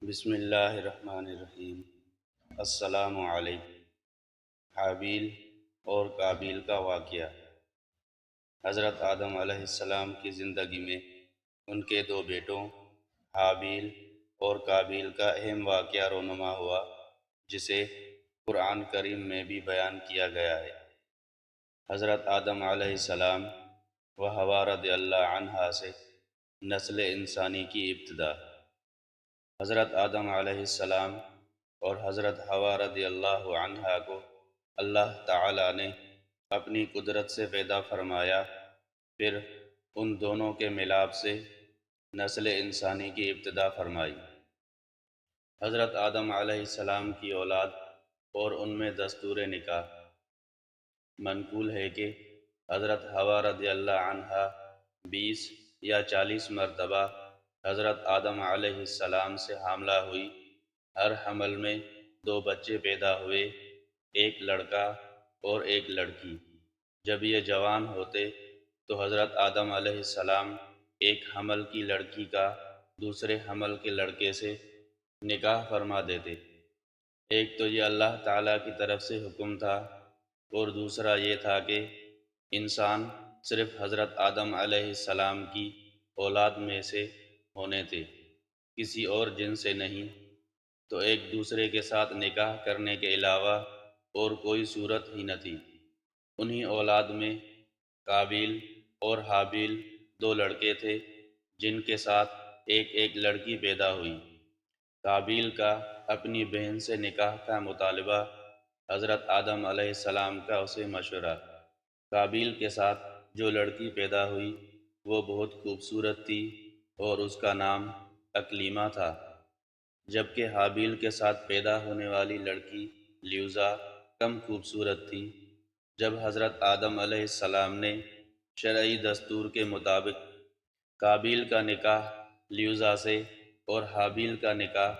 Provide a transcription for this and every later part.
بسم اللہ الرحمن الرحیم۔ السلام علیکم۔ حابیل اور قابیل کا واقعہ۔ حضرت آدم علیہ السلام کی زندگی میں ان کے دو بیٹوں حابیل اور قابیل کا اہم واقعہ رونما ہوا، جسے قرآن کریم میں بھی بیان کیا گیا ہے۔ حضرت آدم علیہ السلام و حوا رضی اللہ عنہا سے نسل انسانی کی ابتدا۔ حضرت آدم علیہ السلام اور حضرت حوا رضی اللہ عنہا کو اللہ تعالیٰ نے اپنی قدرت سے پیدا فرمایا، پھر ان دونوں کے ملاپ سے نسل انسانی کی ابتدا فرمائی۔ حضرت آدم علیہ السلام کی اولاد اور ان میں دستور نکاح۔ منقول ہے کہ حضرت حوا رضی اللہ عنہا 20 یا 40 مرتبہ حضرت آدم علیہ السلام سے حاملہ ہوئی۔ ہر حمل میں 2 بچے پیدا ہوئے، ایک لڑکا اور ایک لڑکی۔ جب یہ جوان ہوتے تو حضرت آدم علیہ السلام ایک حمل کی لڑکی کا دوسرے حمل کے لڑکے سے نکاح فرما دیتے۔ ایک تو یہ اللہ تعالیٰ کی طرف سے حکم تھا، اور دوسرا یہ تھا کہ انسان صرف حضرت آدم علیہ السلام کی اولاد میں سے ہونے تھے، کسی اور جن سے نہیں، تو ایک دوسرے کے ساتھ نکاح کرنے کے علاوہ اور کوئی صورت ہی نہ تھی۔ انہی اولاد میں قابیل اور حابیل 2 لڑکے تھے، جن کے ساتھ ایک ایک لڑکی پیدا ہوئی۔ قابیل کا اپنی بہن سے نکاح کا مطالبہ، حضرت آدم علیہ السلام کا اسے مشورہ۔ قابیل کے ساتھ جو لڑکی پیدا ہوئی وہ بہت خوبصورت تھی اور اس کا نام اکلیمہ تھا، جبکہ حابیل کے ساتھ پیدا ہونے والی لڑکی لیوزا کم خوبصورت تھی۔ جب حضرت آدم علیہ السلام نے شرعی دستور کے مطابق قابیل کا نکاح لیوزا سے اور حابیل کا نکاح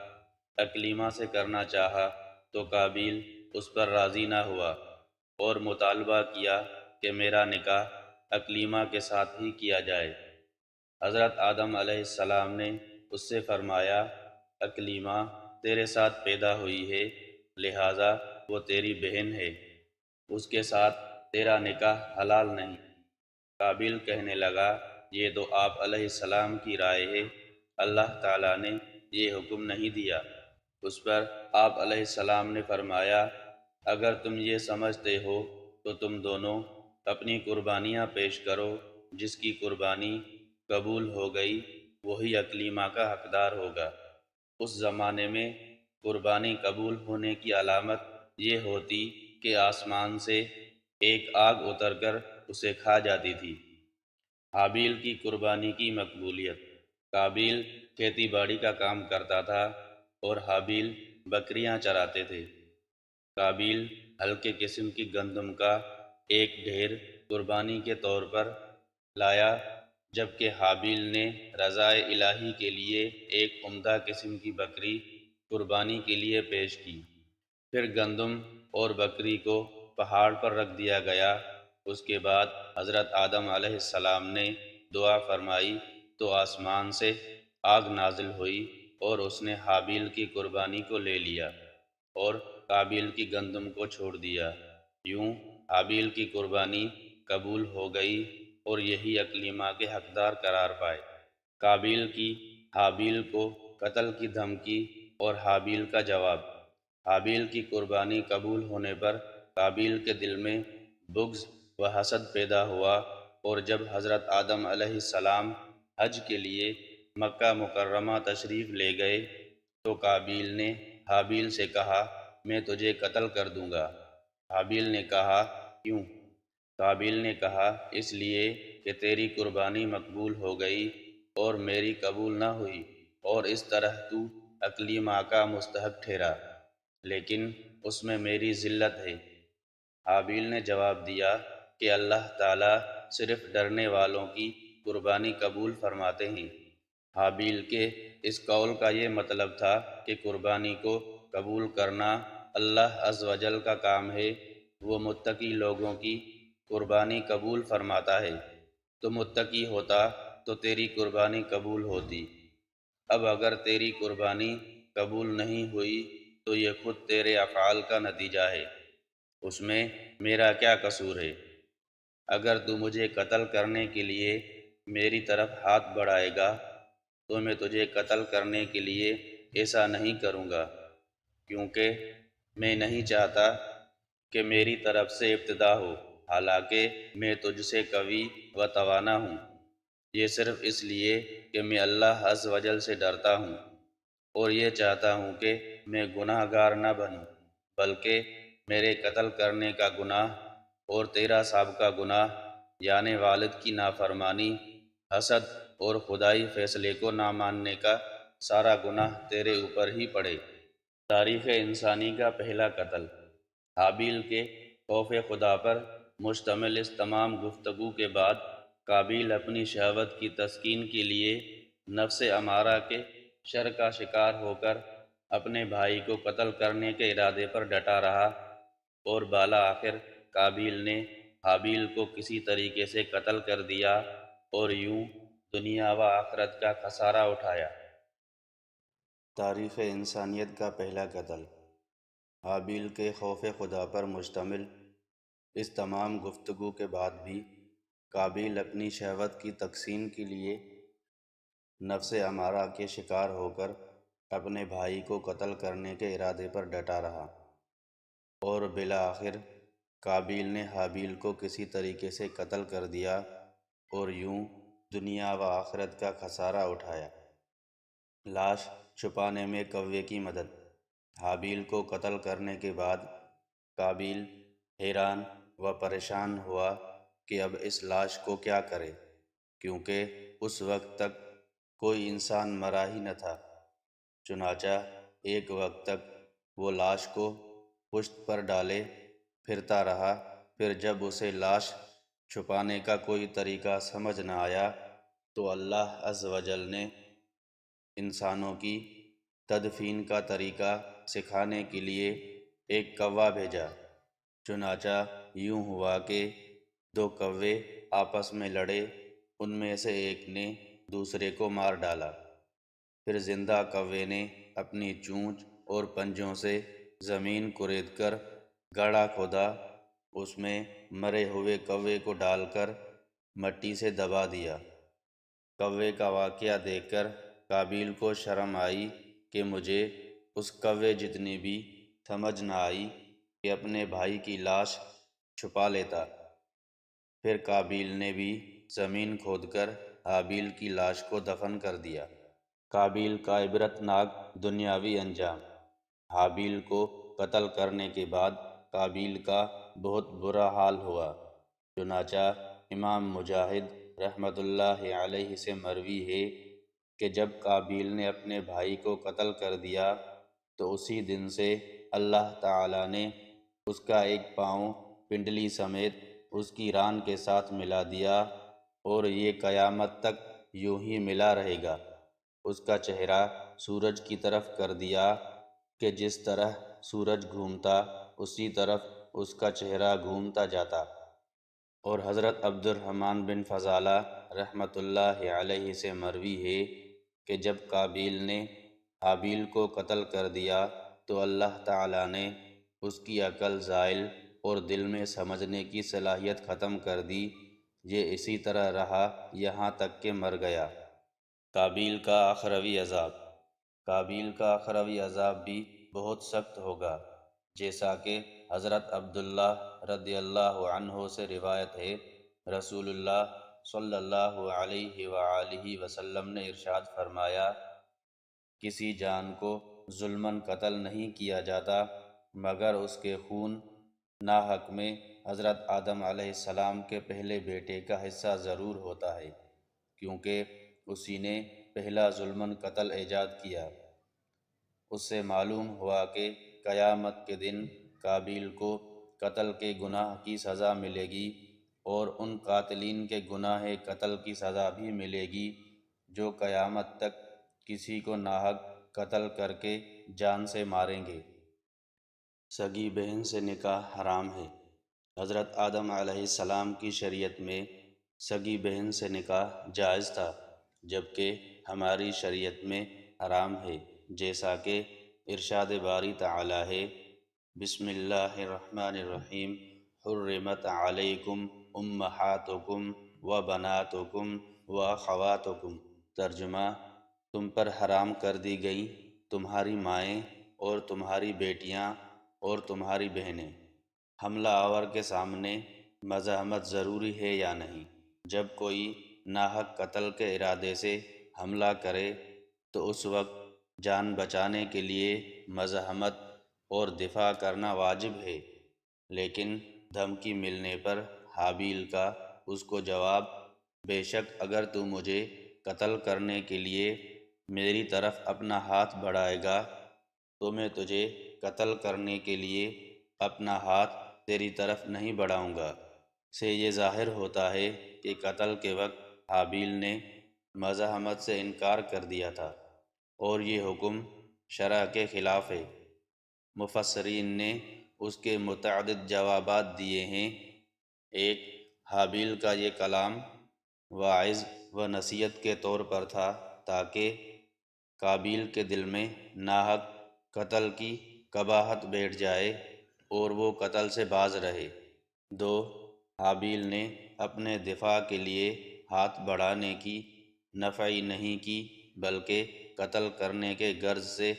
اکلیمہ سے کرنا چاہا تو قابیل اس پر راضی نہ ہوا اور مطالبہ کیا کہ میرا نکاح اکلیمہ کے ساتھ ہی کیا جائے۔ حضرت آدم علیہ السلام نے اس سے فرمایا، اکلیمہ تیرے ساتھ پیدا ہوئی ہے، لہٰذا وہ تیری بہن ہے، اس کے ساتھ تیرا نکاح حلال نہیں۔ قابیل کہنے لگا، یہ تو آپ علیہ السلام کی رائے ہے، اللہ تعالیٰ نے یہ حکم نہیں دیا۔ اس پر آپ علیہ السلام نے فرمایا، اگر تم یہ سمجھتے ہو تو تم دونوں اپنی قربانیاں پیش کرو، جس کی قربانی قبول ہو گئی وہی اکلیمہ کا حقدار ہوگا۔ اس زمانے میں قربانی قبول ہونے کی علامت یہ ہوتی کہ آسمان سے ایک آگ اتر کر اسے کھا جاتی تھی۔ حابیل کی قربانی کی مقبولیت۔ قابیل کھیتی باڑی کا کام کرتا تھا اور حابیل بکریاں چراتے تھے۔ قابیل ہلکے قسم کی گندم کا ایک ڈھیر قربانی کے طور پر لایا، جبکہ حابیل نے رضائے الہی کے لیے ایک عمدہ قسم کی بکری قربانی کے لیے پیش کی۔ پھر گندم اور بکری کو پہاڑ پر رکھ دیا گیا۔ اس کے بعد حضرت آدم علیہ السلام نے دعا فرمائی تو آسمان سے آگ نازل ہوئی اور اس نے حابیل کی قربانی کو لے لیا اور قابیل کی گندم کو چھوڑ دیا۔ یوں حابیل کی قربانی قبول ہو گئی اور یہی اکلیمہ کے حقدار قرار پائے۔ قابیل کی حابیل کو قتل کی دھمکی اور حابیل کا جواب۔ حابیل کی قربانی قبول ہونے پر قابیل کے دل میں بغض و حسد پیدا ہوا، اور جب حضرت آدم علیہ السلام حج کے لیے مکہ مکرمہ تشریف لے گئے تو قابیل نے حابیل سے کہا، میں تجھے قتل کر دوں گا۔ حابیل نے کہا، کیوں؟ قابیل نے کہا، اس لیے کہ تیری قربانی مقبول ہو گئی اور میری قبول نہ ہوئی، اور اس طرح تو اکلیمہ کا مستحق ٹھہرا، لیکن اس میں میری ذلت ہے۔ حابیل نے جواب دیا کہ اللہ تعالیٰ صرف ڈرنے والوں کی قربانی قبول فرماتے ہیں۔ حابیل کے اس قول کا یہ مطلب تھا کہ قربانی کو قبول کرنا اللہ عز و جل کا کام ہے، وہ متقی لوگوں کی قربانی قبول فرماتا ہے۔ تو متقی ہوتا تو تیری قربانی قبول ہوتی۔ اب اگر تیری قربانی قبول نہیں ہوئی تو یہ خود تیرے افعال کا نتیجہ ہے، اس میں میرا کیا قصور ہے؟ اگر تو مجھے قتل کرنے کے لیے میری طرف ہاتھ بڑھائے گا تو میں تجھے قتل کرنے کے لیے ایسا نہیں کروں گا، کیونکہ میں نہیں چاہتا کہ میری طرف سے ابتدا ہو، حالانکہ میں تجھ سے قوی و توانا ہوں۔ یہ صرف اس لیے کہ میں اللہ عز و جل سے ڈرتا ہوں اور یہ چاہتا ہوں کہ میں گناہ گار نہ بنوں، بلکہ میرے قتل کرنے کا گناہ اور تیرا سابقہ گناہ یعنی والد کی نافرمانی، حسد اور خدائی فیصلے کو نہ ماننے کا سارا گناہ تیرے اوپر ہی پڑے۔ تاریخ انسانی کا پہلا قتل۔ حابیل کے خوف خدا پر مشتمل اس تمام گفتگو کے بعد قابیل اپنی شہوت کی تسکین کے لیے نفس امارہ کے شر کا شکار ہو کر اپنے بھائی کو قتل کرنے کے ارادے پر ڈٹا رہا، اور بالآخر قابیل نے حابیل کو کسی طریقے سے قتل کر دیا اور یوں دنیا و آخرت کا خسارہ اٹھایا۔ تاریخ انسانیت کا پہلا قتل۔ حابیل کے خوف خدا پر مشتمل اس تمام گفتگو کے بعد بھی قابیل اپنی شہوت کی تسکین کے لیے نفس امارہ کے شکار ہو کر اپنے بھائی کو قتل کرنے کے ارادے پر ڈٹا رہا، اور بالآخر قابیل نے حابیل کو کسی طریقے سے قتل کر دیا اور یوں دنیا و آخرت کا خسارہ اٹھایا۔ لاش چھپانے میں کوے کی مدد۔ حابیل کو قتل کرنے کے بعد قابیل حیران و پریشان ہوا کہ اب اس لاش کو کیا کرے، کیونکہ اس وقت تک کوئی انسان مرا ہی نہ تھا۔ چنانچہ ایک وقت تک وہ لاش کو پشت پر ڈالے پھرتا رہا، پھر جب اسے لاش چھپانے کا کوئی طریقہ سمجھ نہ آیا تو اللہ عز و جل نے انسانوں کی تدفین کا طریقہ سکھانے کے لیے ایک کوا بھیجا۔ چنانچہ یوں ہوا کہ دو کوے آپس میں لڑے، ان میں سے ایک نے دوسرے کو مار ڈالا، پھر زندہ کوے نے اپنی چونچ اور پنجوں سے زمین کرید کر گڑھا کھودا، اس میں مرے ہوئے کوے کو ڈال کر مٹی سے دبا دیا۔ کوے کا واقعہ دیکھ کر قابیل کو شرم آئی کہ مجھے اس کوے جتنی بھی سمجھ نہ آئی کہ اپنے بھائی کی لاش چھپا لیتا۔ پھر قابیل نے بھی زمین کھود کر حابیل کی لاش کو دفن کر دیا۔ قابیل کا عبرت ناک دنیاوی انجام۔ حابیل کو قتل کرنے کے بعد قابیل کا بہت برا حال ہوا۔ چنانچہ امام مجاہد رحمۃ اللہ علیہ سے مروی ہے کہ جب قابیل نے اپنے بھائی کو قتل کر دیا تو اسی دن سے اللہ تعالیٰ نے اس کا ایک پاؤں پنڈلی سمیت اس کی ران کے ساتھ ملا دیا، اور یہ قیامت تک یوں ہی ملا رہے گا۔ اس کا چہرہ سورج کی طرف کر دیا کہ جس طرح سورج گھومتا اسی طرف اس کا چہرہ گھومتا جاتا۔ اور حضرت عبد الرحمن بن فضالہ رحمۃ اللہ علیہ سے مروی ہے کہ جب قابیل نے حابیل کو قتل کر دیا تو اللہ تعالیٰ نے اس کی عقل زائل اور دل میں سمجھنے کی صلاحیت ختم کر دی۔ یہ اسی طرح رہا یہاں تک کہ مر گیا۔ قابیل کا اخروی عذاب۔ قابیل کا اخروی عذاب بھی بہت سخت ہوگا، جیسا کہ حضرت عبداللہ رضی اللہ عنہ سے روایت ہے، رسول اللہ صلی اللہ علیہ وآلہ وسلم نے ارشاد فرمایا، کسی جان کو ظلماً قتل نہیں کیا جاتا مگر اس کے خون ناحق میں حضرت آدم علیہ السلام کے پہلے بیٹے کا حصہ ضرور ہوتا ہے، کیونکہ اسی نے پہلا ظلماً قتل ایجاد کیا۔ اس سے معلوم ہوا کہ قیامت کے دن قابیل کو قتل کے گناہ کی سزا ملے گی، اور ان قاتلین کے گناہ قتل کی سزا بھی ملے گی جو قیامت تک کسی کو ناحق قتل کر کے جان سے ماریں گے۔ سگی بہن سے نکاح حرام ہے۔ حضرت آدم علیہ السلام کی شریعت میں سگی بہن سے نکاح جائز تھا، جبکہ ہماری شریعت میں حرام ہے۔ جیسا کہ ارشاد باری تعالی ہے، بسم اللہ الرحمن الرحیم، حرمت علیکم امہاتکم و بناتکم و اخواتکم۔ ترجمہ: تم پر حرام کر دی گئیں تمہاری مائیں اور تمہاری بیٹیاں اور تمہاری بہنیں۔ حملہ آور کے سامنے مزاحمت ضروری ہے یا نہیں؟ جب کوئی ناحق قتل کے ارادے سے حملہ کرے تو اس وقت جان بچانے کے لیے مزاحمت اور دفاع کرنا واجب ہے، لیکن دھمکی ملنے پر حابیل کا اس کو جواب، بے شک اگر تو مجھے قتل کرنے کے لیے میری طرف اپنا ہاتھ بڑھائے گا تو میں تجھے قتل کرنے کے لیے اپنا ہاتھ تیری طرف نہیں بڑھاؤں گا، سے یہ ظاہر ہوتا ہے کہ قتل کے وقت حابیل نے مزاحمت سے انکار کر دیا تھا، اور یہ حکم شرع کے خلاف ہے۔ مفسرین نے اس کے متعدد جوابات دیے ہیں۔ ایک، حابیل کا یہ کلام واعظ و نصیحت کے طور پر تھا تاکہ قابیل کے دل میں ناحق قتل کی قباحت بیٹھ جائے اور وہ قتل سے باز رہے۔ دو، حابیل نے اپنے دفاع کے لیے ہاتھ بڑھانے کی نفی نہیں کی بلکہ قتل کرنے کے غرض سے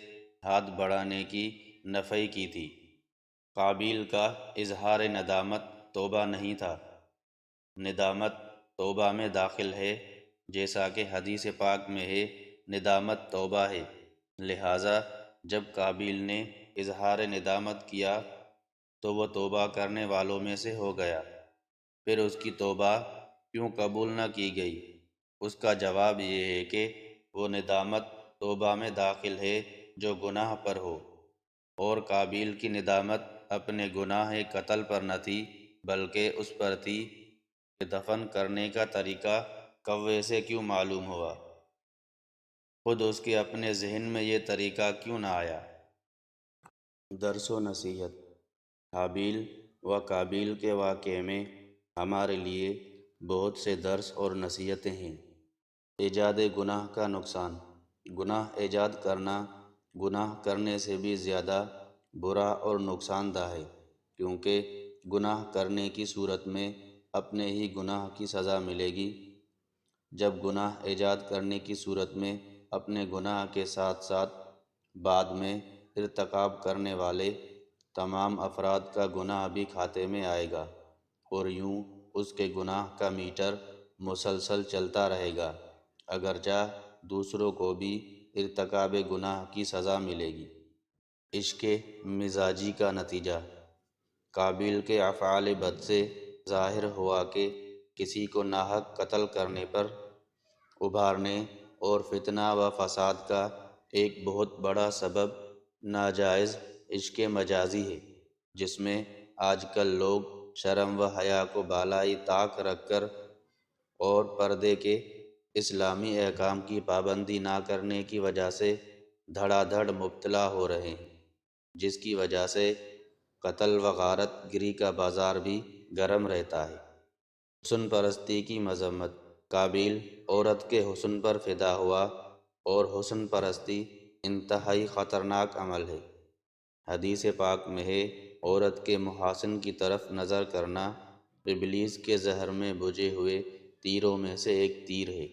ہاتھ بڑھانے کی نفی کی تھی۔ قابیل کا اظہار ندامت توبہ نہیں تھا، ندامت توبہ میں داخل ہے، جیسا کہ حدیث پاک میں ہے، ندامت توبہ ہے۔ لہٰذا جب قابیل نے اظہار ندامت کیا تو وہ توبہ کرنے والوں میں سے ہو گیا۔ پھر اس کی توبہ کیوں قبول نہ کی گئی؟ اس کا جواب یہ ہے کہ وہ ندامت توبہ میں داخل ہے جو گناہ پر ہو، اور قابیل کی ندامت اپنے گناہ قتل پر نہ تھی بلکہ اس پر تھی کہ دفن کرنے کا طریقہ کوے سے کیوں معلوم ہوا، خود اس کے اپنے ذہن میں یہ طریقہ کیوں نہ آیا۔ درس و نصیحت۔ حابیل و قابیل کے واقعے میں ہمارے لیے بہت سے درس اور نصیحتیں ہیں۔ ایجاد گناہ کا نقصان۔ گناہ ایجاد کرنا گناہ کرنے سے بھی زیادہ برا اور نقصان دہ ہے، کیونکہ گناہ کرنے کی صورت میں اپنے ہی گناہ کی سزا ملے گی، جب گناہ ایجاد کرنے کی صورت میں اپنے گناہ کے ساتھ ساتھ بعد میں ارتکاب کرنے والے تمام افراد کا گناہ بھی کھاتے میں آئے گا، اور یوں اس کے گناہ کا میٹر مسلسل چلتا رہے گا، اگرچہ دوسروں کو بھی ارتکاب گناہ کی سزا ملے گی۔ عشق مزاجی کا نتیجہ۔ قابیل کے افعال بد سے ظاہر ہوا کہ کسی کو ناحق قتل کرنے پر ابھارنے اور فتنہ و فساد کا ایک بہت بڑا سبب ناجائز عشق مجازی ہے، جس میں آج کل لوگ شرم و حیا کو بالائے طاق رکھ کر اور پردے کے اسلامی احکام کی پابندی نہ کرنے کی وجہ سے دھڑا دھڑ مبتلا ہو رہے ہیں، جس کی وجہ سے قتل و غارت گری کا بازار بھی گرم رہتا ہے۔ حسن پرستی کی مذمت۔ قابیل عورت کے حسن پر فدا ہوا، اور حسن پرستی انتہائی خطرناک عمل ہے۔ حدیث پاک میں ہے، عورت کے محاسن کی طرف نظر کرنا ابلیس کے زہر میں بجھے ہوئے تیروں میں سے ایک تیر ہے۔